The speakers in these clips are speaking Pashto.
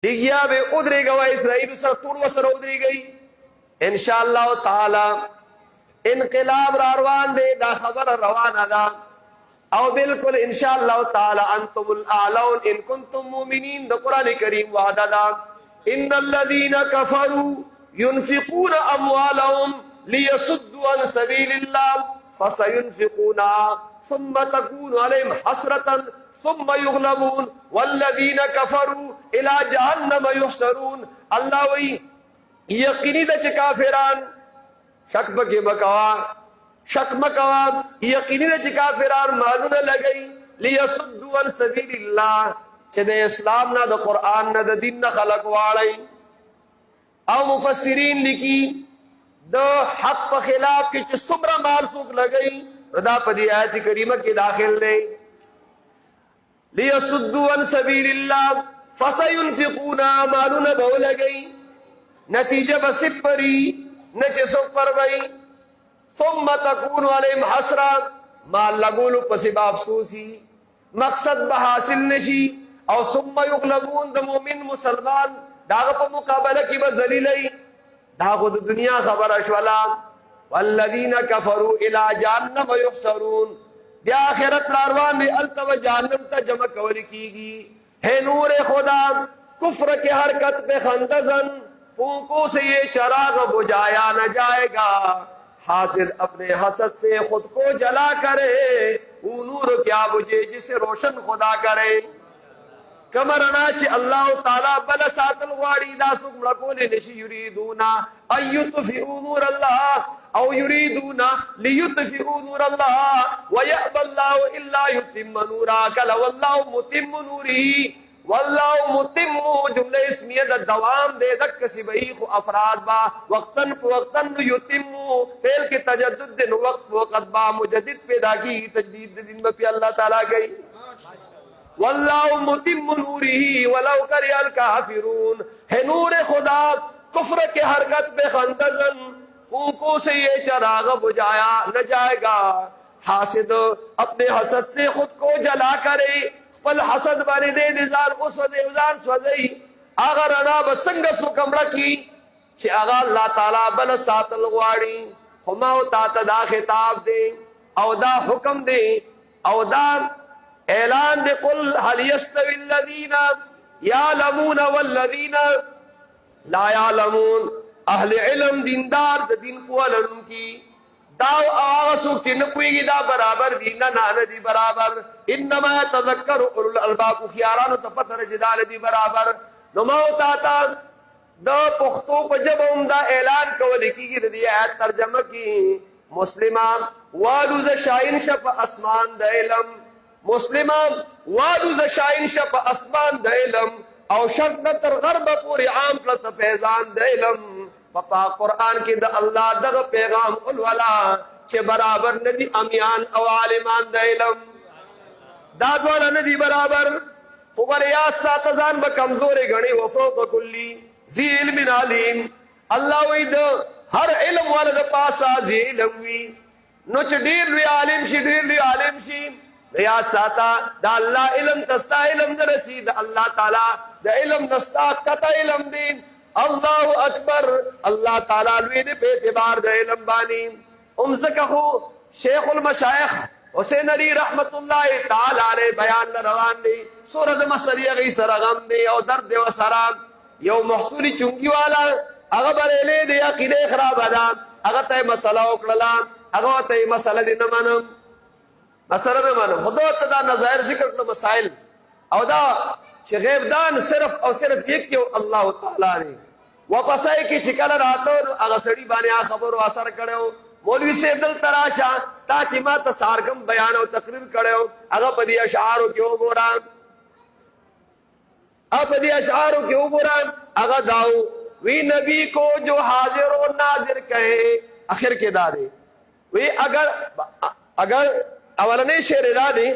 लिगिया बे उधरी गवा Israel sir पूर्व सर उधरी गई इंशाअल्लाह ताला इनकलाब रारवान दे दा खबर रवाना दा और बिल्कुल इंशाअल्लाह ताला अंतुमुल आलौन इन कुंतुम मुमिनीन द कुरान करीम वादा दा इन्नल्लज़ीना कफरू युनफिकून अमवालहुम लियसुद्दू अन सबीलिल्लाह फसयुनफिकूना सुम्मा तकूनु अलैहिम हसरतन सुम्मा युग़लबून वल्लज़ीना कफरू इला जहन्नम युहशरून। अल्लाह वही यकीनी द काफिरान शक बके बकवा शक मकवा यकीनी द काफिरान मालूम लगई लियसुद्दू अन सबीलिल्लाह चदे इस्लाम ना द कुरान ना द दीन ना खलक वाली और मुफस्सिरीन लिखी द हक पर खिलाफ की सुमरा मारसूक लगई रदा पदी आयत करीमा के दाखिल ने लियसुद्दू अन सबीलिल्लाह फसयुनफिकूना मालूम बहु लगई नतीजा बसिपरी न चसो पर गई सुम्मा तकून अलैहिम हसरा माल लगुल पसिबा अफसोसी मकसद बहासिल नशी और सुम्मा युग़लबून द मोमिन मुसलमान दाग पर मुकाबला की बजलीलई दाग द दुनिया खबर अशवला वल्लज़ीना कफरू इला जहन्नम युहशरून या आखिरत रारवान ने अलतव जहन्नम ता जमा कवर कीगी है नूर खुदा कुफ्र के हरकत पे खंदजन फूंकों से ये चराग बुझाया न जाएगा हासिद अपने हसद से खुद को जला करे वो नूर क्या बुझे जिसे रोशन खुदा करे कमर अनाच अल्लाह ताला बल सातल वाड़ी दासुक मड़कोले निशी युरीदूना अयुतफिउ नूर अल्लाह औ युरीदूना लियुतफिउ नूर अल्लाह व यअबल्लाहु इल्ला युतिम्म नूरा कल वल्लाहु मुतिम्मु नूरिही वल्लाहु मुतिम्मु जुमले इसमिया द दवाम दे दक सिबई खु अफराद बा वक्तन युतिम्मु फेल के तजद्दुद दिन वक्त वक़त बा मुजद्दिद पैदा की तजदीद दिन में पे अल्लाह ताला गई वल्लाहु मुतिम्मु नूरिही वलौ करिहल काफिरून है नूर खुदा कुफ्र के हरकत पे खंदजन फूंकों से ये चराग बुझाया न जाएगा हासिद अपने हसद से खुद को जला करे पल हसद बारे दे निजार को स्वदे उजार स्वदई अगर अना बसंग सुकमरा की छे अगा अल्लाह ताला बल सातल वाड़ी खुमाओ ता खिताब दे औदा हुक्म दे औदा ऐलान दे कुल हल यस्तविल्लज़ीना यालमून वल्लज़ीना ला यालमून अहले इल्म दीनदार द दिन को अलम की दाव आवासु चिन्ह पुईगी दा बराबर दीना नान दी बराबर इन्नमा तज़क्करु उलुल अलबाब खियारान तपतर जिदाल दी बराबर नुमाओ ताता द पुख्तो को जब उमदा ऐलान को लिखी की दी आयत तर्जमा की मुस्लिमा वालु ज शाइन शप आसमान द इल्म मुस्लिमा वालु ज शाइन शप आसमान द इल्म औ शर्त तर गरब पूरी आम प्लत फैजान द इल्म पपा कुरान की द अल्लाह दग पैगाम उलवला के बराबर नदी अमियान औ आलिमान द इल्म दादवाला नदी बराबर फुगर याद सातजान ब कमजोर घणी वफो को कुल्ली जी इल्म अलीम अल्लाह वही द हर इल्म वाला द पासा जी इल्म वी नुच डीर लुई आलिम शी डीर लुई आलिम शी याद साता द अल्लाह इल्म तस्ता इल्म द रसीद अल्लाह ताला द इल्म नस्ता कता इल्म दीन अल्लाहु अकबर अल्लाह ताला लुई दे पे एतबार द इल्म बानी उमज़कहु शेखुल मशाइख हुसैन अली रहमतुल्लाह ताला अलैह बयान रवान दी सूरत मसरिया गई सरगम दे और दर्द व सराम यो महसूली चुंगी वाला अगर बरेले दे अकीदे खराब आदा अगर तय मसला उकड़ला अगर तय मसला दिन मानम मसला न मानम खुदा तदा नज़ायर जिक्र कर मसाइल औदा गैबदान सिर्फ और सिर्फ एक क्यों अल्लाह ताला ने वापस आए कि चिकल रातो अगर सड़ी बाने आ खबर असर करे हो मौलवी से दिल तराशा ताकि मा तसारगम बयान और तकरीर करे हो अगर पदी अशार क्यों बोरा अपदी अशार क्यों बोरा अगर दाऊ वी नबी को जो हाजिर और नाजिर कहे आखिर के दादे वे अगर अवलने शेर दादे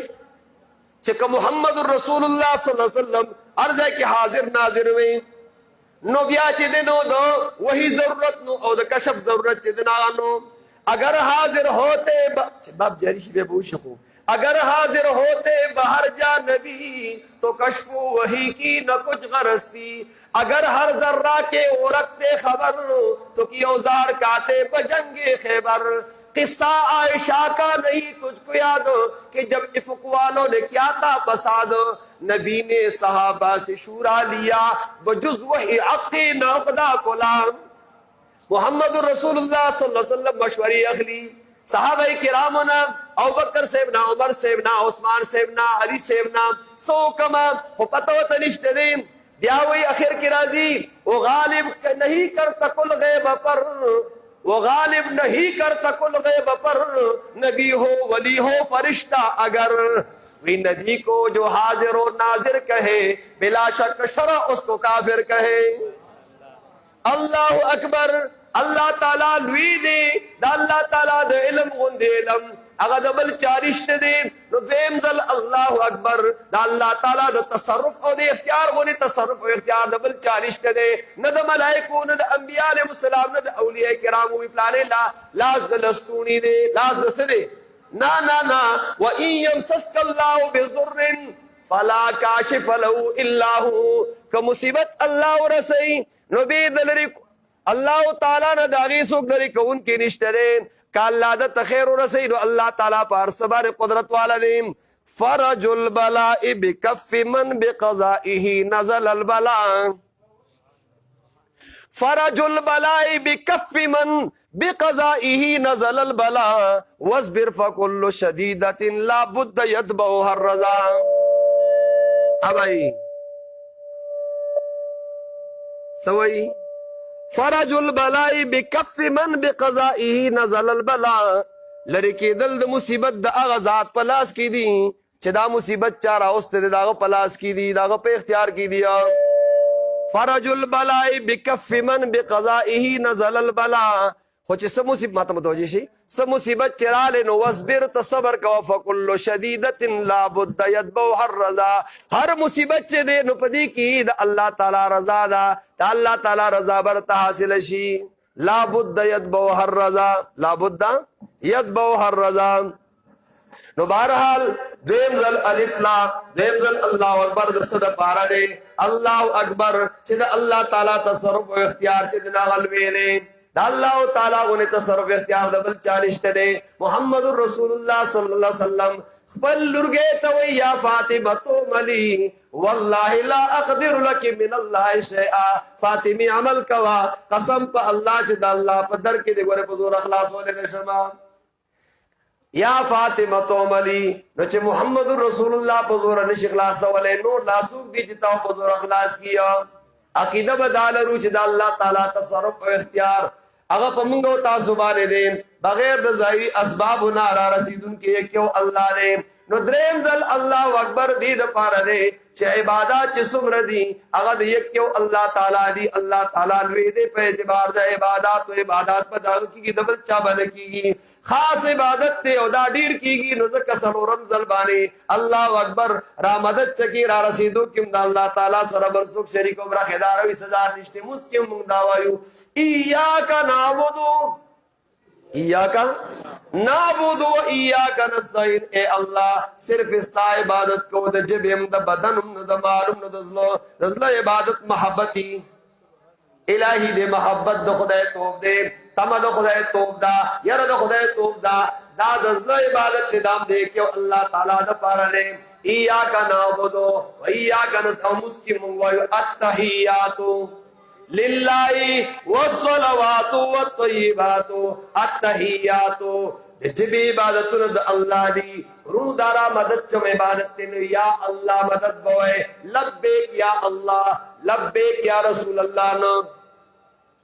चक मुहम्मद रसूलुल्लाह सल्लल्लाहु अलैहि वसल्लम अर्ज है कि हाजिर नाजिर में नो बिया चिदे नो दो वही जरूरत नो और कशफ जरूरत चिदना नो अगर हाजिर होते बाप जरिश बेबूश खूब, अगर हाजिर होते बाहर जा नबी तो कशफू वही की न कुछ गरस्ती। अगर हर जर्रा के वो रखते खबर तो की औजार काते बजंगे खैबर। किस्सा आयशा का नहीं तुझको याद कि जब इफक वालों ने क्या था फसाद, नबी ने सहाबा से शूरा लिया बजुज वही अक्की नौकदा गुलाम। मोहम्मद रसूलुल्लाह सल्लल्लाहु अलैहि वसल्लम मशवरी अखली सहाबा किराम ना अबू बकर सेबना, उमर सेबना, उस्मान सेबना, अली सेबना सो कमा हो पतो तनिश्ते दिन दिया हुई आखिर की राजी। वो गालिब नहीं करता कुल गैब पर, वो गालिब नहीं करता कुल गैब पर, नबी हो वली हो फरिश्ता अगर। वी नबी को जो हाजिर और नाजिर कहे बिला शक शरा उसको काफिर कहे। अल्लाह अकबर। अल्लाह ताला लुई दे दा अल्लाह ताला दे इल्म गुंदे इल्म अगर डबल चारिश्ते दे नो देमजल अल्लाह अकबर दा अल्लाह ताला द तसर्रुफ और दे इख्तियार गोनी तसर्रुफ और इख्तियार डबल चारिश्ते दे न द मलाइको न द अंबिया अलैहि सलाम न द औलिया किराम वी प्लाने ला लाज द लस्तूनी दे लाज द सदे ना ना ना व इन यमसस्कल्लाहु बिजुर्रिन फला काशिफ लहु इल्ला हु। क मुसीबत अल्लाह रसई नबी दलरी अल्लाह ताला न दागी सुख दरी कौन की निश्तरेन का अल्लाह द तखैर रसई नो अल्लाह ताला पर सबर कुदरत वाला नेम। फरजुल बलाइ बिकफ्फि मन बिक़ज़ाइही नज़ल अल बला, फरजुल बलाइ बिकफ्फि मन बिक़ज़ाइही नज़ल अल बला, वस्बिर फकुल्लु शदीदतिन ला बुद्द यतबउ हर रज़ा। अब आई सवई फरजुल बलाई बिकफ्फि मन बिक़ज़ाइही नज़ल अल बला, लड़की दल द मुसीबत द आगाजात पलास की दी चदा मुसीबत चारा उस्ते दागो पलास की दी दागो पे इख्तियार की दिया। फरजुल बलाई बिकफ्फि मन बिक़ज़ाइही नज़ल अल बला, खोचे सब मुसीबत माता मतवजी शी सब मुसीबत चरा ले नो वस्बिर तसबर का फकुल्लु शदीदतिन ला बुद्द यतबउ हर रज़ा। हर मुसीबत चे दे नुपदी की द अल्लाह ताला रज़ा दा अल्लाह ताला रज़ा बरता हासिल शी ला बुद्द यतबउ हर रज़ा, ला बुद्द यतबउ हर रज़ा। नो बहरहाल देमजल अलिफ ला देमजल अल्लाह अकबर दसद पारा दे अल्लाह अकबर चिद अल्लाह ताला तसर्रुफ व इख्तियार चिद नागल वेले अल्लाह ताला उन्हें तसर्रुफ इख्तियार दबल चानिश्ते दे। मुहम्मदुर रसूलुल्लाह सल्लल्लाहु अलैहि वसल्लम खपल लुरगे तवे या फातिमा तो मली वल्लाहि ला अक़दिरु लकी मिनल्लाहि शैआ। फातिमी अमल कवा कसम पे अल्लाह चिद अल्लाह पदर के दे गोरे पुजूर अखलास होने दे शमा या फातिमा तो मली नचे मुहम्मदुर रसूलुल्लाह पुजूर निशिखलास वाले नो लासूक दी चिता पुजूर अखलास किया अकीदा बदाल रुच द अल्लाह ताला तसर्रुफ व इख्तियार अगर पमुंगो ताजुबाने देन बगैर द ज़ाहिरी असबाब नारा रसीदुन के क्यों अल्लाह ने नो द्रेम जल अल्लाह अकबर दी द पारा दे चे इबादत च सुमर दी अगर ये क्यों अल्लाह ताला दी अल्लाह ताला वे दे पे एतबार द इबादत तो इबादत पर दाग की डबल चा बन की खास इबादत ते ओदा डीर कीगी नो ज़क सलोरम जलबानी अल्लाह अकबर रामदत चकी रा रसीदु किम द अल्लाह ताला सरबर सुख शरीक उमरा खिदार वी सजा निश्ते मुस्किम मुंगदावायु इय्याका नाबुदु इय्याका नाबुदु व इय्याका नस्तईन। ए अल्लाह सिर्फ इस्ता इबादत को द जबम द बदन द मालूम द दजला इबादत मोहब्बती इलाही दे मोहब्बत द खुदाए तौब दे तमा द खुदाए तौब दा यार द खुदाए तौब दा दा दजला इबादत ते दाम दे के अल्लाह ताला द पारा ने इय्याका नाबुदु व इय्याका नस्तईन मुस्किम व अत्तहियातु लिल्लाहि वस्सलावातु वत्तय्यिबातु अत्तहियातु जिबी इबादतु द अल्लाह दी रूदारा मदद चम इबादत तेन या अल्लाह मदद बोए लब्बैक या अल्लाह लब्बैक या रसूल अल्लाह न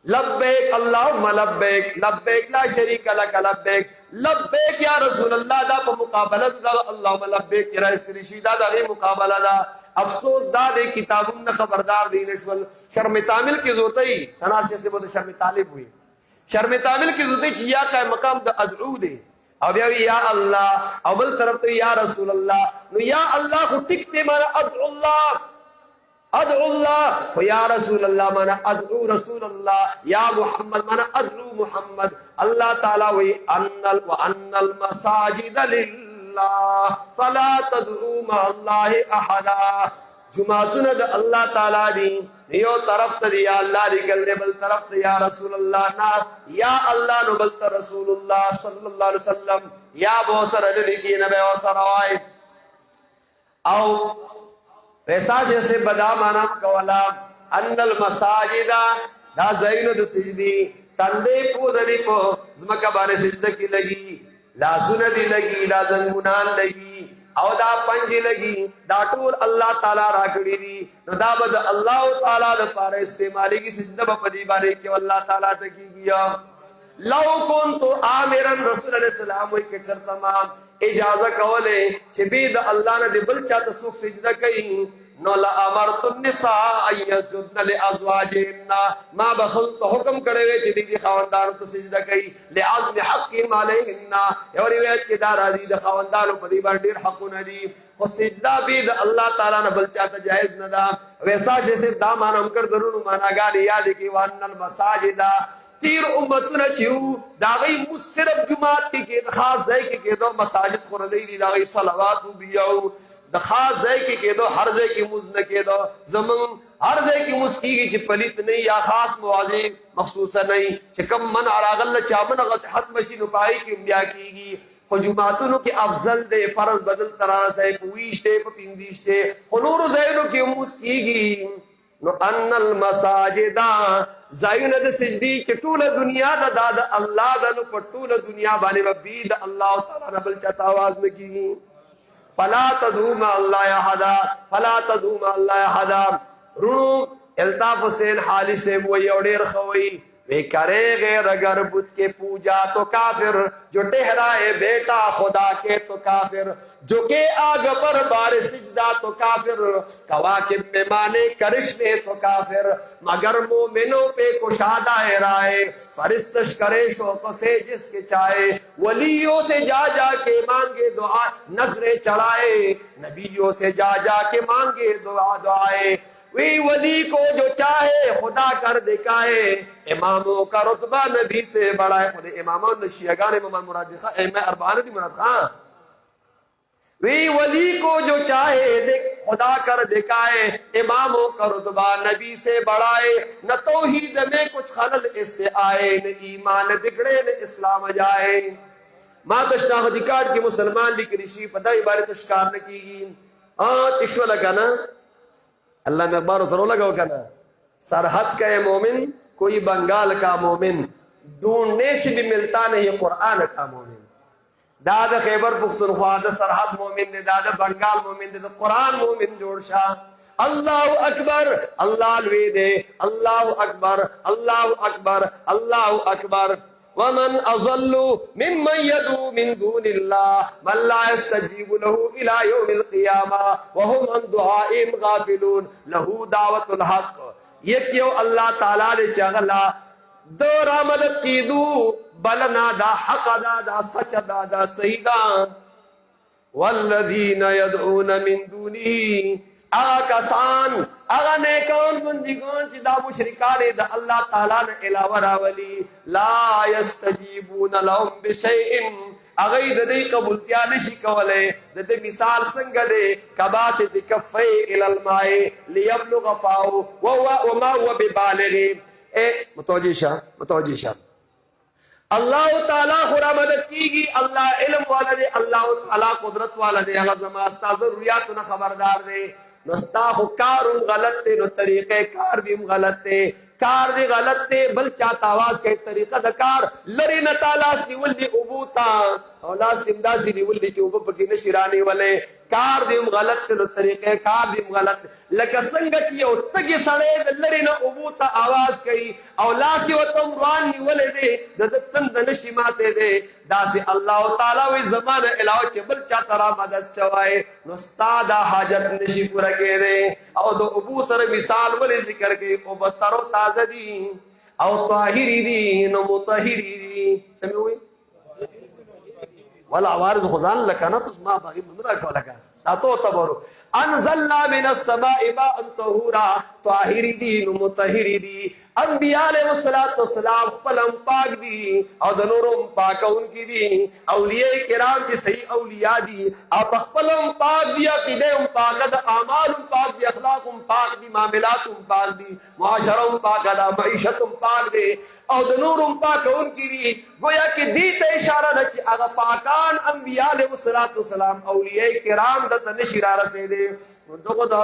लब्बैक अल्लाहुम्मा लब्बैक लब्बैक ला शरीका लक लब्बैक लब्बैक या रसूल अल्लाह दा प मुकाबला दा अल्लाहुम्मा लब्बैक या रसूल शीदा दा रे मुकाबला दा अफसोस दा दे किताबुन न खबरदार दीन शवल शर्म तामिल की जोतई तनाशे से बोले शर्म तालिब हुई शर्म तामिल की जोतई चिया का मकाम द अदऊ दे अब या अल्लाह अवल तरफ तो या रसूल अल्लाह नो या अल्लाह को टिकते मारा अब्दुल्लाह अदउ अल्लाह या रसूल अल्लाह माना अदउ रसूल अल्लाह, या मुहम्मद माना अदउ मुहम्मद। अल्लाह ताला वही अन्नल मसाजिद लिल्लाह फला तदउ मअल्लाहि अहदा। जुमातुन द अल्लाह ताला दी यो तरफ त या अल्लाह दी गल्ले बल तरफ त या रसूल अल्लाह ना, या अल्लाह नो बल त रसूलुल्लाह सल्लल्लाहु अलैहि वसल्लम या बोसर अली की नबी वसरवाय आओ वैसा जैसे बदा माना कवला अन्नल मसाजिदा दा ज़ैनु द सिजदी तंदे पूदली पो ज़मका बारे सिजदा की लगी, लाजुन दी लगी, लाजंगुनान लगी, और दा पंजी लगी, दा टूल अल्लाह ताला राकड़ी दी न दा बद अल्लाह ताला द पारे इस्तेमाली की सिजदा बपदी बारे के अल्लाह ताला तकी किया। लौ कुन्तु आमिरन रसूल अलैहि सलाम के चर तमाम इजाजत कवले छबीद अल्लाह ने दिबल चात सुख सिजदा कई नो ला अमरतु निसा अयसजुदन लिअज़वाजिहिन्ना मा बखल तो हुक्म करे वे चली दी खानदान तो सिजदा कई लिअज़म हक़्क़ि अलैहिन्ना और रिवायत के दारा दी खानदान पदी बार ढेर हक नदी वो सिजदा भी अल्लाह ताला ने बल चात जायज नदा वैसा जैसे दा मान हम कर जरूर माना गाली याद की वन्नल मसाजिदा तीर उम्मतुन चिउ दागई मुसिरफ जुमात के खास है के दो मसाजिद को रदी दी दागई सलावत बियाउ द खास है के दो हर जय की मुज न के दो जमन हर जय की मुस्की की पलित नहीं या खास मवाजी मखसूस नहीं कम मन अरागल चामन गत हद मशीन पाई की ब्या कीगी जुमातुन के अफजल दे फर्ज बदल तरास है पुईशते पिंदीशते खुनूर जैनो की मुस्कीगी नो अन्नल मसाजिदा ज़ायुन द सिजदी चटूल दुनिया दा दाद अल्लाह दा नो पटूल दुनिया बाने बबीद अल्लाह ताला ने बल चाता आवाज में की फला तदूम अल्लाह अहदा फला तदूम अल्लाह अहदा रुनु अल्ताफ हुसैन हाली से वो योडेर खवई वे करे गैर अगर बुत के पूजा तो काफिर, जो ठहराए बेटा खुदा के तो काफिर, जो के आग पर बार सिजदा तो काफिर, कवाकिब पे माने करिश्मे तो काफिर, मगर मोमिनों पे कुशादा राय फरिस्तश करे शौक से जिसके चाहे, वलियों से जा जा के मांगे दुआ नजरे चढ़ाए, नबियों से जा जा के मांगे दुआ दुआए, वे वली को जो चाहे खुदा कर दिखाए, इमामों का रुतबा नबी से बड़ा है। खुद इमामों ने शियागान इमाम मुराद दिखा मैं अरबान दी मुराद खां वे वली को जो चाहे देख खुदा कर दिखाए, इमामों का रुतबा नबी से बढ़ाए, न तौहीद में कुछ खलल इससे आए, न ईमान बिगड़े न इस्लाम जाए। माँ तशना हदिकाट के मुसलमान लिख ऋषि पता इबारत तशकार न की तिश्व लगा ना अल्लाह में अखबार सरो लगाओ का ना सरहद का मोमिन कोई बंगाल का मोमिन ढूंढने से भी मिलता नहीं कुरान का मोमिन। दादा खैबर पुख्तनख्वा सरहद मोमिन दे, दादा बंगाल मोमिन दे, तो कुरान मोमिन जोड़ शाह। अल्लाह अकबर अल्लाह दे, अल्लाह अकबर अल्लाह अकबर अल्लाह अकबर। वमन अज़ल्लु मिम्मन यदू मिन दूनिल्लाह मन ला यस्तजीबु लहू इला यौमिल क़ियामा व हुम अन दुआइहिम गाफिलून लहू दावतुल हक़। ये क्यों अल्लाह ताला ने चाहला दो मदद की दू बलना दा हक दा सच दा सहीदा वल्लज़ीन यदऊन मिन दूनिही आकासान अगा ने कौन बंदिगों चिदा मुशरिकाने दा अल्लाह ताला ने इलावा रावली ला यस्तजीबून लहुम बिशैइन अगई ददे कबूलतिया नशी कवले ददे मिसाल संग दे कबासित कफ़ै इलल माए लियबलुग फाउ वमा हुवा बिबालिगी। ए मुतवज्जिह अल्लाह ताला खुदा मदद कीगी, अल्लाह इल्म वाला दे, अल्लाह ताला कुदरत वाला दे, अगर जमास्ता जरूरियात न खबरदार दे नस्ता कार गलत थे, नो तरीके कार भी गलत थे, कार भी गलत थे, बल क्या तावाज के तरीका दकार लरी न तालास निवल्ली उबूता औलास दिमदासी निवल्ली चुब पकी न शिरानी वाले कार दिम गलत थे, नो तरीके कार दिम गलत लका संगत ये उतगे सड़े लरी न उबूता आवाज कई औलासी व तुमरान निवले दे ददतन दनशिमाते दे दासी अल्लाह ताला वे जमान इलाव चबल चा तरा मदद चवाए नस्तादा हाजत नशी पूरा के रे और दो अबू सर मिसाल वाले जिक्र के ओ बतरो ताजदी औ ताहिरी दी न मुतहिरी दी समझ हुई वाला आवाज खुदान लका ना तो मा बागी ममदा को लका اتو تبرو انزلنا من السماء ماء طهورا طاهر دین مطهر دی انبیاء علیہ السلام پلم پاک دی او د نورم پاکون کی دی اولیاء کرام کی صحیح اولیاء دی اپ پلم پاک دی عقیدہم پاک دی اعمالم پاک دی اخلاقم پاک دی معاملاتم پاک دی معاشرم پاک دی معیشتم پاک دی او د نورم پاکون کی دی گویا کہ دیتا اشارہ دا چی اگا پاکان انبیاء علیہ السلام اولیاء کرام دا نشرہ رسے دے دو دا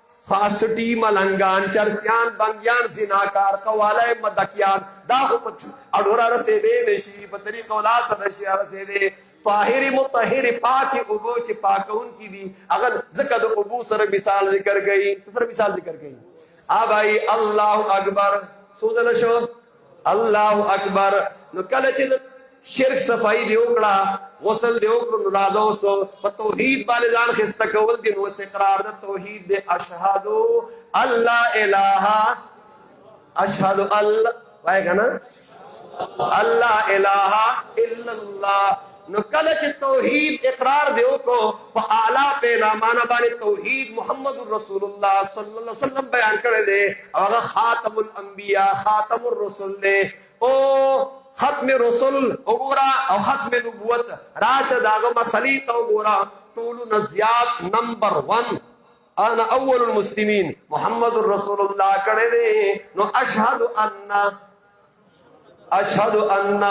ساسٹی ملنگان چرسیان بنگیان زناکار قوالہ مدکیان دا خوپت اڈورا رسے دے نشی پتری قولا سنشرہ رسے دے طاہر مطہر پاک ابو چی پاکون کی دی اگر ذکر ابو سر مثال ذکر گئی آب آئی اللہ اکبر سوزن شو اللہ اکبر نو کل چیز شرک صفائی دیو کڑا غسل دیو کڑا نو رازو سو پا توحید بانے جان خستہ کول دی نو اس اقرار دا توحید دے اشہدو اللہ الہ اشہدو اللہ وائے گا نا اللہ الہ الا اللہ نو کلچ توحید اقرار دیو کو پا آلہ پہ نامانا بانے توحید محمد الرسول اللہ صلی اللہ علیہ وسلم بیان کرے دے اور خاتم الانبیاء خاتم الرسول دے او ختم رسول اگورا او ختم نبوت راشد آگا مسلیت اگورا طول نزیات نمبر 1 انا اول المسلمین محمد الرسول اللہ کرے دے نو اشہد ان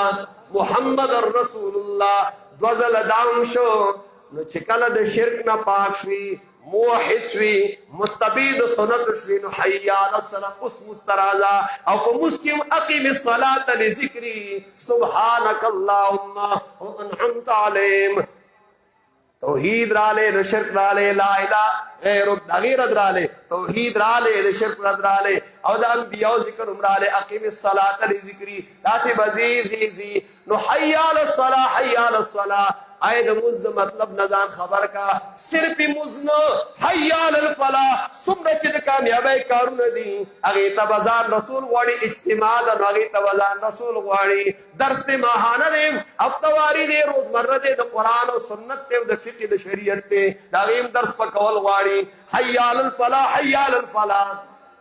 محمد الرسول اللہ دوزل داون شو نو چکل د شرک نا پاک شوی موحد شوی متبید سنت شوی نو حیال السلام اس مسترازا او کو مسکم اقیم الصلاة لذکری سبحانک اللہم وانعمت علیم توحید رالے نو شرک رالے لا الہ غیرک غیرت رالے توحید رالے نو شرک رالے او دا انبیاء ذکر رالے اقیم الصلاة لذکری داسی بزیزی نو حیال الصلاة حیال الصلاة آئے دا مزد مطلب نزان خبر کا صرف مزن حیال الفلاح سمرا چید کامیابی کارون دی اگیتا بزان رسول غواری اجتماع دا اگیتا بزان رسول غواری درس دے ماہانا دے افتواری دے روزمرہ دے دا قرآن و سنت دے دا فقہ دا شریعت دے دا غیم درس پا کول غواری حیال الفلاح حیال الفلاح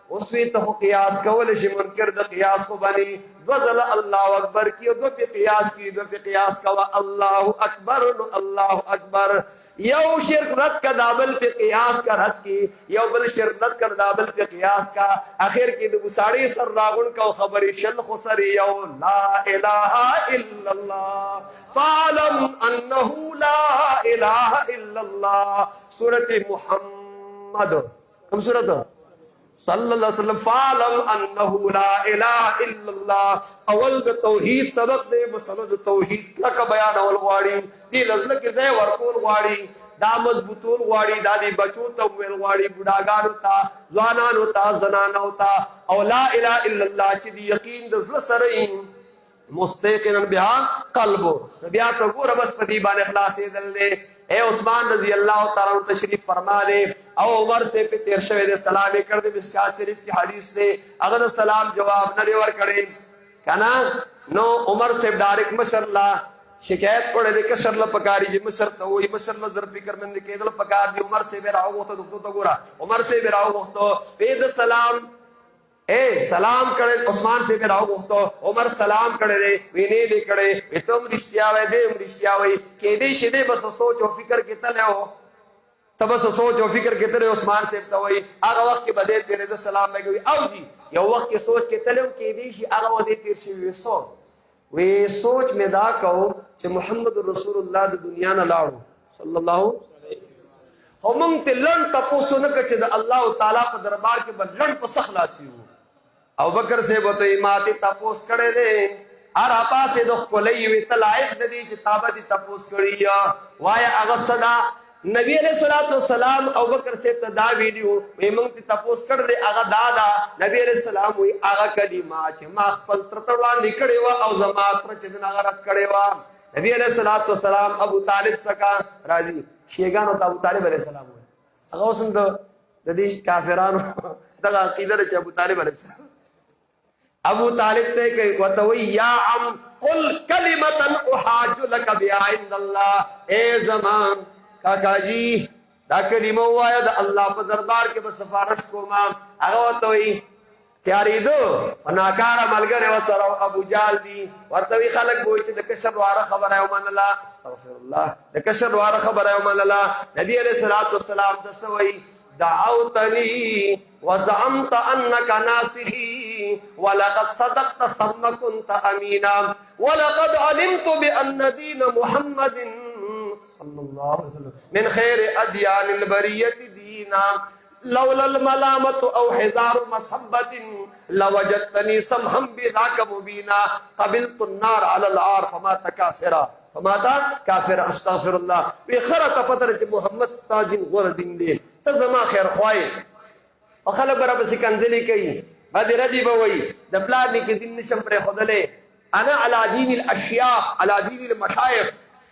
اس وی تو قیاس کولش منکر دا قیاس کو بنی دوزل اللہ اکبر کی دو پی قیاس کی دو پی قیاس کا اللہ اکبر اللہ اکبر یو شرک رد کا دابل پی قیاس کا رد کی یو بل شرک رد کا دابل پی قیاس کا آخر کی دو ساڑی سر راغن کا خبری شل خسری یو لا الہ الا اللہ فعلم انہو لا الہ الا اللہ سورت محمد کم سورت صلی اللہ علیہ وسلم فعلم انہو لا الہ الا اللہ اول دا توحید سبق دے مسلد توحید لکا بیان اول غواری دی لزلک زی ورکون غواری دا مضبوطون غواری دا دی بچون تا مویل غواری بڑاگانو تا زوانانو تا زنانو تا او لا الہ الا اللہ چی دی یقین دزل سرین مستقنن بہا قلبو نبیات و گورا بس پدیبان اخلاصی دل دے اے عثمان رضی اللہ تعالیٰ تشریف فرما دے او عمر سے پہ تیر شوے دے سلامی کر دے مشکات شریف کی حدیث دے اگر سلام جواب نہ دے ور کڑے کہنا نو عمر سے ڈائریکٹ مشرلہ شکایت پڑے دے کشرلہ پکاری جی مصر تا ہوئی مصرلہ ذر فکر من دے کیدل پکار دی عمر سے بیراؤ گوھتا دکتو تا گورا عمر سے بیراؤ گوھتا پید سلام اے سلام کرے عثمان سے پھر آؤ گفتو عمر سلام کرے دے وینے دے کرے تم رشتیا وے دے رشتیا وے کہ دے شدے بس سوچ و فکر کے تلے ہو تب بس سوچ و فکر کے تلے عثمان سے پھر وہی آگا وقت کے بدے تیرے دے سلام میں گوئی او جی یا وقت کے سوچ کے تلے ہو کہ دے شی آگا ودے تیر سے وے سوچ میں دا کہو کہ محمد رسول اللہ دے دنیا نہ لاڑو صلی اللہ ہمم تے لن تپو سنک چھ دا اللہ تعالیٰ کو دربار کے بعد لن پسخلاسی ہو او بکر سے بطوئی ماتی تپوس کڑے دے آراپا سے دخ کو لئی وی تلائق ندی چتابتی تپوس کڑی وایا اغصدا نبی علیہ السلام او بکر سے ابتدا ویڈیو وی منگتی تپوس کڑ دے آغا دادا نبی علیہ السلام وی آغا کلمات ما خپل ترتڑوان دی کڑے وا او زمات رچدن آغا رت کڑے وا نبی علیہ السلام ابو طالب سکا راضی شیگانو تا ابو طالب علیہ السلام آغا اسم دو ددی کافرانو دغا عقیدر چا ابو طالب علیہ السلام ابو طالب تے کہ وتوی یا عم قل کلمتا احاج لک بها عند اللہ اے زمان کاکا جی دا کلمه ووایه د الله په دربار کې به سفارش کوم. هغه ورته وایي تیارېدو په ناکاره ملګری ورسره ابو جهل دي. ورته وایي خلک به وایي چې د کشر واره خبره یې ومنله. استغفر الله، د کشر واره خبره یې ومنله. نبي علیه الصلاة والسلام ته څه وایي؟ دعوتني وزعمت انك ناصحي ولقد صدقت ثم كنت امينا ولقد علمت بان دين محمد صلى الله عليه وسلم من خير اديان البريه دينا لولا الملامة او حذار مصبة لوجدتني سمحا بذاك مبينا قبلت النار على العار فمات كافرا كافر. استغفر الله. وی خرته پتر چې محمد ستا دین غوره دین دی، ته زما خیر خوای. او خلک به راپسې کنځلې کوي، بدې ردې به وایي د پلار نیکه دین نشم پرېښودلی. انا على دین الاشیاخ على دین المشایخ،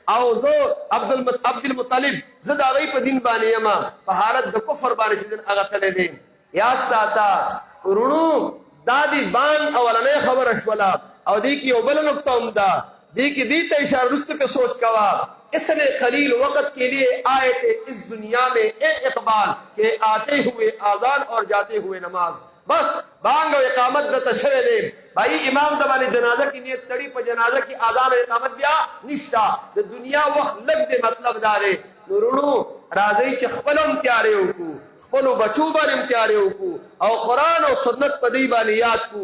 او زه عبدالمطلب زه د هغوی په دین باندې یم په حالت د کفر باندې چې دین هغه تللی دی. یاد ساته ورونو، دا دی بانګ اولنۍ خبره شوله. او دې کې یو بله نکته هم ده، دیکھ دیتا اشارہ رست پہ سوچ کوا اتنے قلیل وقت کے لیے آئے تھے اس دنیا میں اے اقبال کہ آتے ہوئے آذان اور جاتے ہوئے نماز. بس بانگ و اقامت دا تشرے دے بھائی امام دبالی جنازہ کی نیت تڑی پہ جنازہ کی آذان و اقامت بیا نشتا دا دنیا وقت لگ دے مطلب دارے. نورونو رازی چھ خپلم تیارے ہوکو، خپلو بچو بانم تیارے ہوکو، او قرآن و سنت پہ دی بانی یاد کو.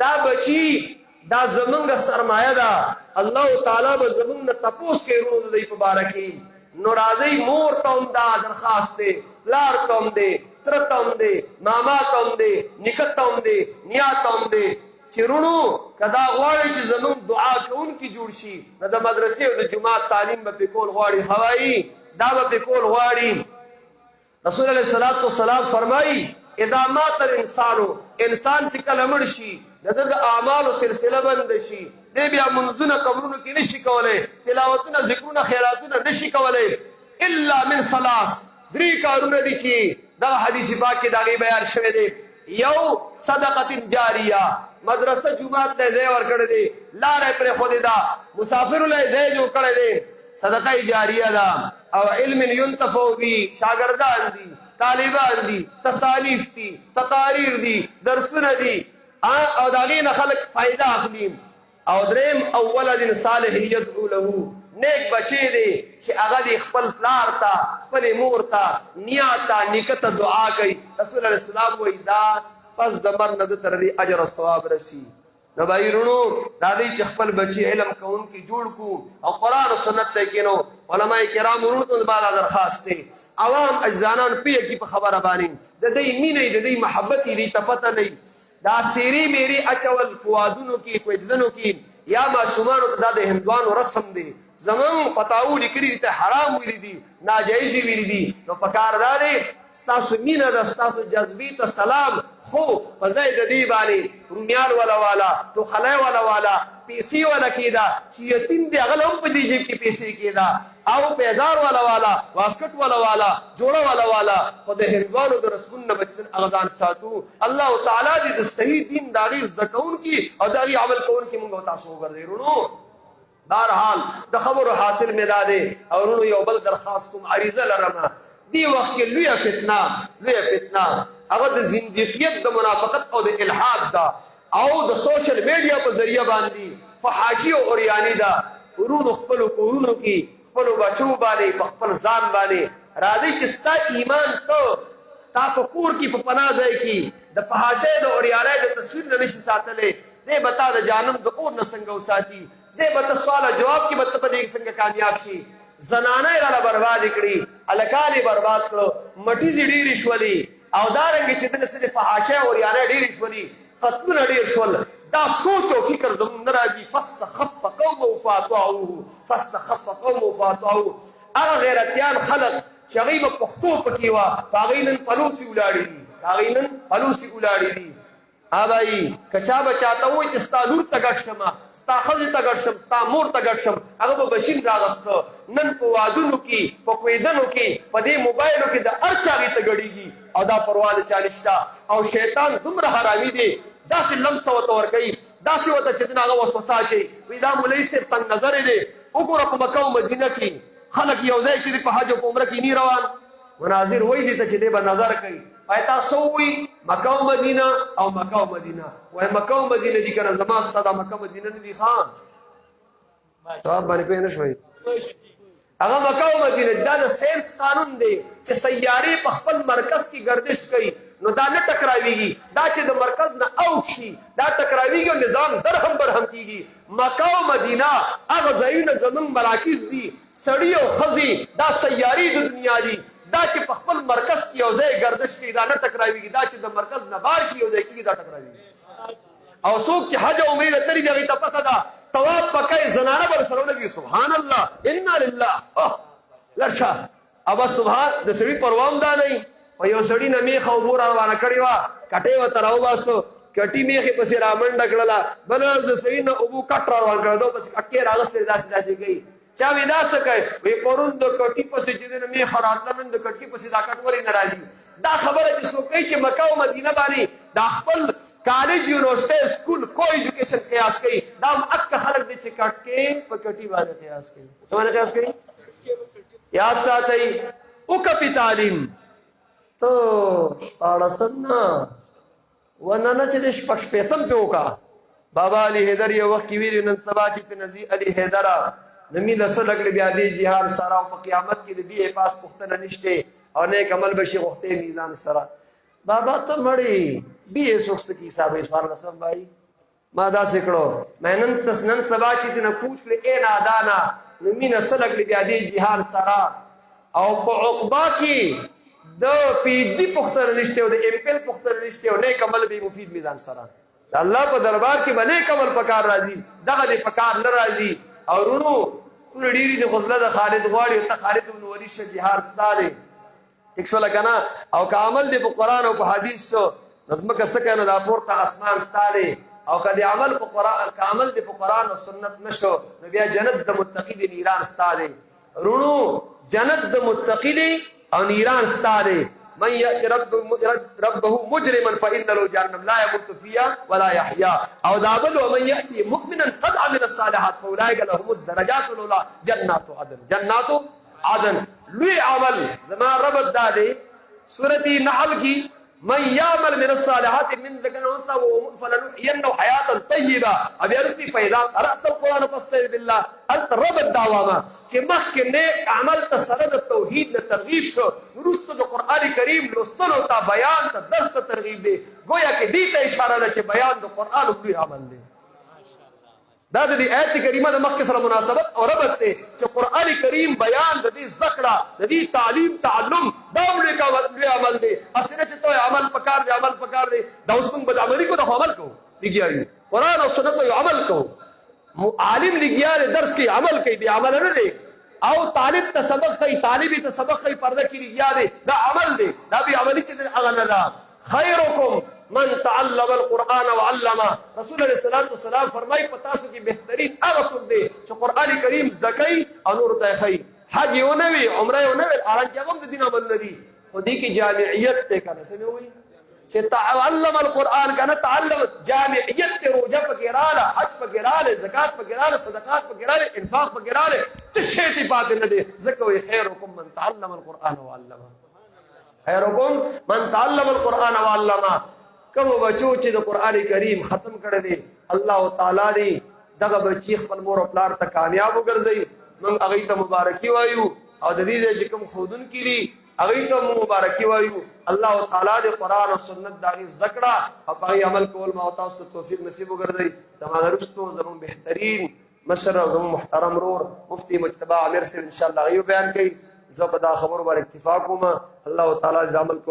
دا بچی دا زمنګ سرمایه ده. الله تعالی به زمنګ نه تپوس کوي ورونو د دې په باره کې. نو راځئ مور ته هم دا درخواست دی، پلار ته هم دی، تره ته هم دی، ماما ته هم دی، نیکه ته هم دی، نیا ته هم دی چې ورونو که دا غواړئ چې زمونږ دعا کوونکي جوړ شي نو د مدرسې او د جومات تعلیم به پرې کول غواړي، هوایي دا به پرې کول غواړي. رسول علیه الصلاة والسلام فرمایي اذا مات الانسانو، انسان چې کله مړ شي د ده د اعمالو سلسله بنده شي، دی بیا منځونه قبرونو کې نشي کولی، تلاوتونه ذکرونه خیراتونه نشي کولی الا من ثلاث. درې کارونه دي چې دغه حدیث پاک کې د هغې بیان شوی دی. یو صدقة جاریه، مدرسه جومات ته ځای ورکړی دی، لاره یې پرېښودې ده، مسافرو له یې ځای جوړ کړی دی، صدقه جاریه ده. او علم ينتفع به، شاګردان دي، طالبان دي، تصانیف دي، تقاریر دي، درسونه دي، او د هغې نه خلک فایده اخلي. او دریم او ولد صالح یدعو له، نیک بچی دی چې هغه دی خپل پلار ته، خپلې مور ته، نیا ته، نیکه ته دعا کوي. رسول الله اسلام وایي دا پس د مرګ نه ده ته د اجر او ثواب رسي. نو بھائی رونو راځئ چې خپل بچي علم کوونکي جوړ کړو او قرآن او سنت ته کینو. علماء کرام ورونو ته بالا درخواست دی، عوام اجزانان پوهېږي په خبره باندې، د دوی مینه یې د دوی محبت یې دوی ته پته نه وي. دا سیری میری اچول په وادونو کې په اجدنو کې یا ماشومانو ته دا د هندوانو رسم دی. زمون فتاوو لیکلي دي ته حرام ویلي دي، ناجایز ویلي دي. نو پکار دا دی ستاسو مینه ده، ستاسو جذبې ته سلام، خو په ځای د دې باندې رومیان ولا والا، ټوخلی ولا والا، پیسې ولا کېده چې یتیم دی هغه له هم په دې جیب کې پیسې کېده، او پیزار ولا والا، واسکټ ولا والا، جوړه ولا والا. خو د هندوانو د رسمونو نه بچ هغه ځان ساتو. الله تعالی دې د صحیح دین د هغې زده کوونکي او د هغې عمل کوونکي موږ او تاسو وګرځوي. ورونو بهرحال د خبرو حاصل مې دا دی. او ورونو یو بل درخواست کوم، عریضه لرمه. دی وخت کې لویه فتنه هغه د زندقیت، د منافقت او د الحاد ده، او د سوشل میډیا په ذریعه باندې فحاشي او اوریاني ده. ورونو خپلو کورونو کې خپلو بچو باندې، په خپل ځان باندې راځئ چې ستا ایمان ته تا په کور کې په پناه ځای کې د فحاشۍ د اوریانۍ د تصویر نه نشي ساتلی. دی به تا د جهنم د اور نه څنګه وساتي؟ دی به ته سوال جواب کې به ته په دې څنګه کامیاب شي؟ زنانه یې راله برباد کړي، هلکان یې برباد کړو، مټیزې ډېرې شولې، او دارنګې چې دلته څه فحاشۍ او اوریانۍ ډېرې شولې، قتلونه ډېر شول. دا سوچ او فکر زموږ نه راځي. فاستخف قومه فاطاعوه. هغه غیرتیان خلق چې هغوی به پښتو پکې وه، په هغوی نن پلوسې ولاړې دي. بھائی که چا به چاته ووایي چې ستا لور ته ګډ شمه، ستا ښځې ته ګډ شم، ستا مور ته ګډ شم، هغه به بشین راغسته. نن په وادونو کې، په کویدنو کې، په دې موبایلو کې د هر چا هغې ته ګډېږي او دا پروا د چا نشته. او شیطان دومره حرامي دی، داسې لمسه ورته ورکوي، داسې ورته چې دن هغه وسوسه اچوي. وایي دا مولوي صاحب تنګ نظرې دی. وګوره په مکه او مدینه کې خلک یو ځای چې دی په حج او په عمره کې نی روان، مناظر وای دي ته چې دې به نظر کوي پای تاسو وی مکه او مدینه او مکه او مدینه وای مکه او مدینه دي کنه زما ستاسو مکه مدینه نه دي خان جواب باندې پېښ نشوي هغه مکه او مدینه دا د ساينس قانون دی چې سیارې په خپل مرکز کې گردش کوي نو دا نه ټکراويږي دا چې د مرکز نه اوت شي دا ټکراويږي او نظام درهم برهم کیږي مکه او مدینه هغه ځایونه زمون مراکز دي سړی او خزي دا سیارې د دنیا دي دا چې په خپل مرکز کې یو ځای گردش کوي دا نه ټکراويږي دا چې د مرکز نه بار شي یو ځای کېږي دا ټکراويږي او څوک چې حج او عمره ترې دغه ته پته ده طواف پکای زنانه بر سره لګي سبحان الله انا لله لرشا ابا سبحان د سړي پروام دا نه او یو سړی نه میخه او مور روانه کړی وا کټې و تراو باسو کټي میخه پسې رامنډ کړلا بل د سړی نه ابو کټ روان کړو بس کټې راغسته داسې گئی چا ودا سکے وی پرون د کټي پسې چې نه میخه راتله نن د کټي پسې دا کټ وري ناراضي دا خبره چې څوک چې مکه او مدینه باندې دا خپل کالج یونیورسيټي سکول کو ایجوکیشن قیاس کوي دا اک خلک دې چې کټ کې په کټي باندې قیاس کوي څنګه قیاس کوي یاد ساتي او کپی تعلیم تو شپاړسم وننه چې د شپږ شپېتم په وکا بابا علي حیدر یو وخت کې ویل نن سبا چې نزی علي حیدر نمی لسل اگلی بیادی جهاد سرا و پا قیامت کی دی بی پاس پختن نشتے اور نیک عمل بشی غختے میزان سرا بابا تو مڑی بی سوکس کی صاحب اسوار رسم بھائی مادا سکڑو میں نن سبا چیتی نا پوچھ لے اے نادانا نمی لسل اگلی بیادی جهاد سرا او پا عقبا کی دو پی دی پختن نشتے و دی امپل پختن نشتے و نیک عمل بھی مفید میزان سرا دا اللہ پا دربار کی با نیک عمل پکار رازی دغا دی پکار نرازی او رونو پوری ډیری د خپل د خالد غواړي او ته خالد بن ولید شه جهاد ستاره ټیک شو لکنه او کامل دی په قران او په حدیث نظم کا سکه نه دا پورته اسمان ستاره او کدی عمل په قران کامل دی په قران او سنت نشو نو بیا جنت د متقی دی نیران ستاره رونو جنت د متقی دی او نیران ستاره من يأتي ربه مجرما فإن له جهنم لا يموت فيها ولا يحيا او دابل ومن يأتي مؤمنا قد عمل الصالحات فأولئك لهم الدرجات الأولى جنات عدن لوی عمل زمان ربط دادے سورة نحل کی من يعمل من الصالحات من ذكر وانثى فلنحيينه حياة طيبة ابي ارسي فإذا قرأت القرآن فاستعذ بالله انت رب الدعوامة چې مخکې نیک عمل ته سره د توحید نه ترغیب شو وروسته د قرآن کریم لوستلو ته بیان ته درس ته ترغیب دی گویا کې دې ته اشاره ده چې بیان د قرآن لوی عمل دی دا د دې آیت کریمه د مخکې سره مناسبت او ربط دی چې قرآن کریم بیان د دې زده کړه د دې تعلیم تعلم دا لوی عمل دی اسنه چې ته عمل پکار دی دا اوس موږ بد عملي کو د عمل کو لګیاري قرآن او سنت یو عمل کو عالم لګیاري درس کې عمل کوي دی عمل نه دی او طالب ته سبق کوي طالب ته سبق کوي پرده کې لګیاري دا عمل دی دا به عملي چې هغه نه ده خیرکم من تعلم القرآن وعلمه رسول الله صلی الله علیه وسلم فرمای پتا سو کی بهترین هغه څوک دی چې قرآن کریم زده کوي او نور ته کوي حج یو نه وي عمره یو نه وي ارانځه هم د دین عمل نه دي خو دې کې جامعیت ته کنه څه وي چې تعلم القرآن کنه تعلم جامعیت ته روزه پکېراله حج پکېراله زکات پکېراله صدقات پکېراله انفاق پکېراله څه شی ته پاتې نه دي ځکه وي خیرکم من تعلم القرآن وعلمه خیرکم من تعلم القرآن وعلمه کوم بچو چې د قرآن کریم ختم کړی دی الله تعالی دې دغه بچی خپل مور او پلار ته کامیاب وګرځي موږ هغه ته مبارکي وایو او د دې چې کوم خودون کړي هغه ته مبارکي وایو الله تعالی دې قرآن او سنت دغه ذکر او په عمل کول ما تاسو ته توفیق نصیب وګرځي تمام رښتو زمون بهترین مشر او زمون محترم رور مفتی مجتبی عامر سے ان شاء الله غو بیان کوي زه په دا خبرو باندې اتفاق کوم الله تعالی دې عمل